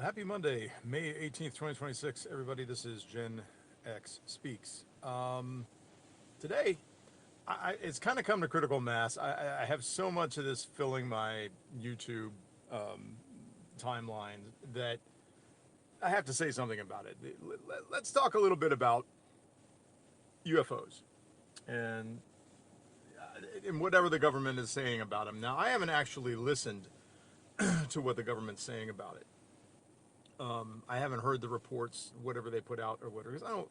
Well, happy Monday, May 18th, 2026. Everybody, this is Gen X Speaks. Today, it's kind of come to critical mass. I have so much of this filling my YouTube timeline that I have to say something about it. Let's talk a little bit about UFOs and, and whatever the government is saying about them. Now, I haven't actually listened to what the government's saying about it. I haven't heard the reports, whatever they put out or whatever, because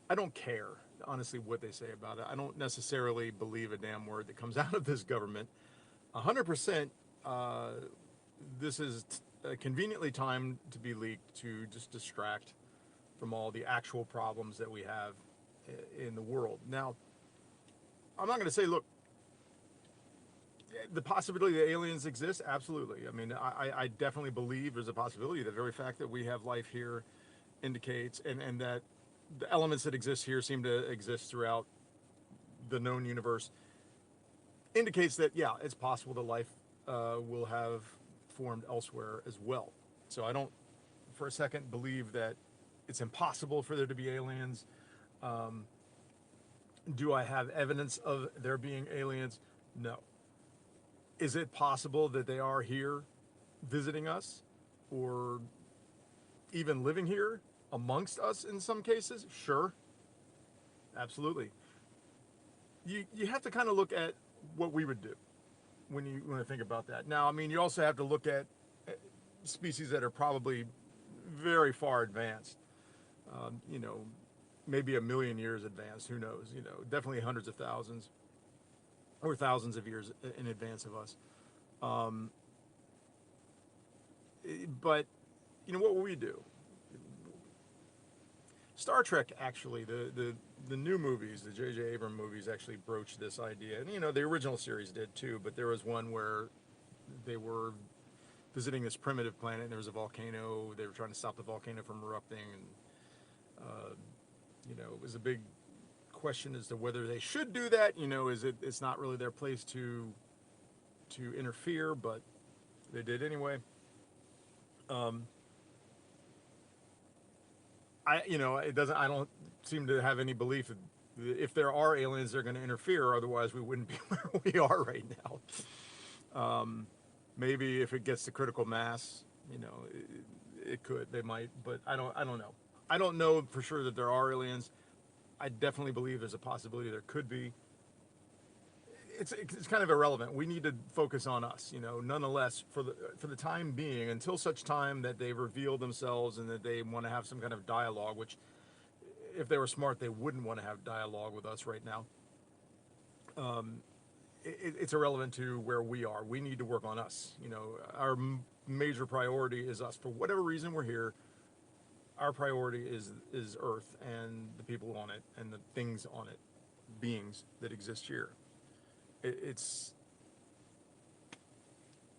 I don't care honestly what they say about it. I don't necessarily believe a damn word that comes out of this government. 100%. This is conveniently timed to be leaked to just distract from all the actual problems that we have in the world. Now, I'm not going to say, look, the possibility that aliens exist, absolutely. I mean, I definitely believe there's a possibility. The very fact that we have life here indicates, and that the elements that exist here seem to exist throughout the known universe, indicates that, yeah, it's possible that life will have formed elsewhere as well. So I don't, for a second, believe that it's impossible for there to be aliens. Do I have evidence of there being aliens? No. Is it possible that they are here visiting us or even living here amongst us in some cases? Sure, absolutely. You have to kind of look at what we would do when you think about that. Now, I mean, you also have to look at species that are probably very far advanced. You know, maybe a million years advanced. Who knows? You know, definitely hundreds of thousands or thousands of years in advance of us. Um, but you know, what will we do? Star Trek, actually, the new movies, the J.J. Abrams movies, actually broached this idea. And, you know, the original series did too, but there was one where they were visiting this primitive planet and there was a volcano. They were trying to stop the volcano from erupting. And, you know, it was a big question as to whether they should do that. You know, it's not really their place to interfere, but they did anyway. Um, I don't seem to have any belief that if there are aliens, they're going to interfere. Otherwise, we wouldn't be where we are right now. Maybe if it gets to critical mass, you know, it could. They might, but I don't know. I don't know for sure that there are aliens. I definitely believe there's a possibility there could be. It's kind of irrelevant. We need to focus on us, you know. Nonetheless, for the time being, until such time that they reveal themselves and that they want to have some kind of dialogue, which, if they were smart, they wouldn't want to have dialogue with us right now. It's irrelevant to where we are. We need to work on us. You know, our major priority is us. For whatever reason, we're here. Our priority is Earth and the people on it and the things on it, beings that exist here. It's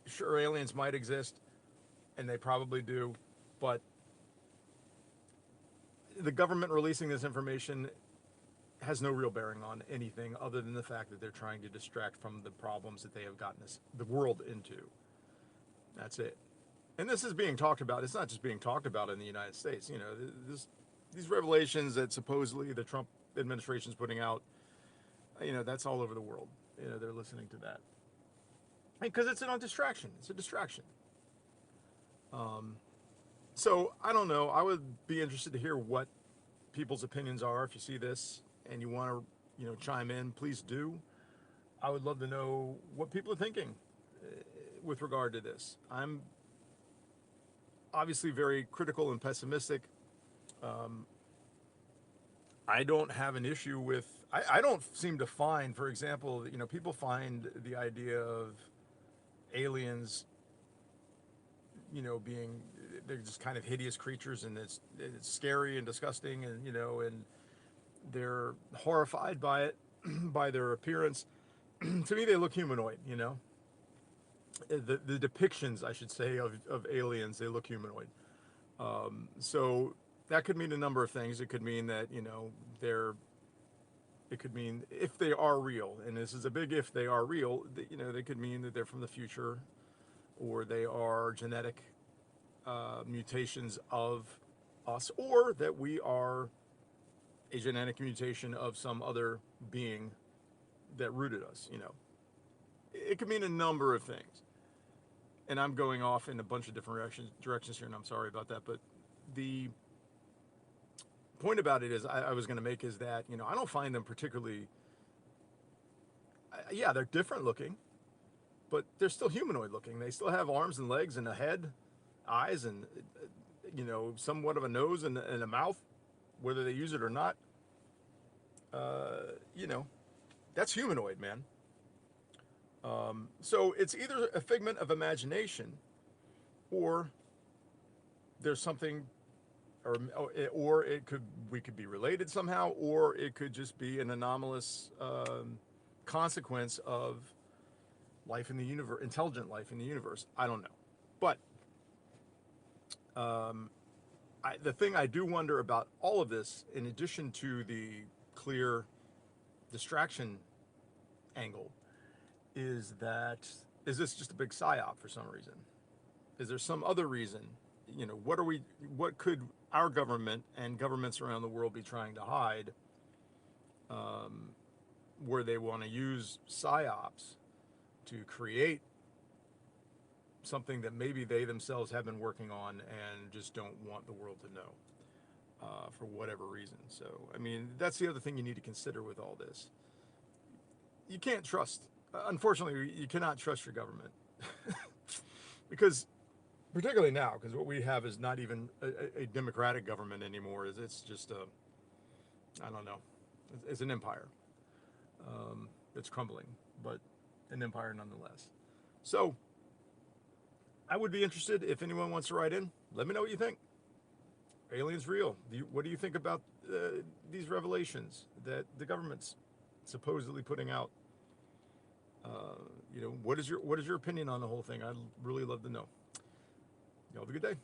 sure aliens might exist, and they probably do, but the government releasing this information has no real bearing on anything other than the fact that they're trying to distract from the problems that they have gotten the world into. That's it. And this is being talked about. It's not just being talked about in the United States. You know, these revelations that supposedly the Trump administration is putting out, you know, that's all over the world. You know, they're listening to that because it's a distraction. It's a distraction. So I don't know. I would be interested to hear what people's opinions are. If you see this and you want to, you know, chime in, please do. I would love to know what people are thinking with regard to this. I'm obviously very critical and pessimistic. I don't have an issue with. I don't seem to find, for example, you know, people find the idea of aliens, you know, being they're just kind of hideous creatures and it's scary and disgusting and you know and they're horrified by it by their appearance. To me, they look humanoid. You know, the depictions, I should say, of aliens, they look humanoid. So that could mean a number of things. It could mean that you know they're. It could mean if they are real, and this is a big if they are real. You know, they could mean that they're from the future, or they are genetic mutations of us, or that we are a genetic mutation of some other being that rooted us. It could mean a number of things. And I'm going off in a bunch of different directions here, and I'm sorry about that. But the point about it is, I was going to make is that, I don't find them particularly, yeah, they're different looking, but they're still humanoid looking. They still have arms and legs and a head, eyes, and, somewhat of a nose and a mouth, whether they use it or not. You know, that's humanoid, man. So it's either a figment of imagination, or there's something, or we could be related somehow, or it could just be an anomalous consequence of life in the universe, intelligent life in the universe. I don't know, but the thing I do wonder about all of this, in addition to the clear distraction angle, is this just a big psyop for some reason? Is there some other reason? What could our government and governments around the world be trying to hide, where they want to use psyops to create something that maybe they themselves have been working on and just don't want the world to know, for whatever reason. So, I mean, that's the other thing you need to consider with all this. You can't trust, unfortunately, you cannot trust your government. Because, particularly now, because what we have is not even a democratic government anymore. It's just I don't know, it's an empire that's crumbling, but an empire nonetheless. So, I would be interested if anyone wants to write in. Let me know what you think. Aliens real? What do you think about these revelations that the government's supposedly putting out? What is your opinion on the whole thing? I'd really love to know. Y'all have a good day.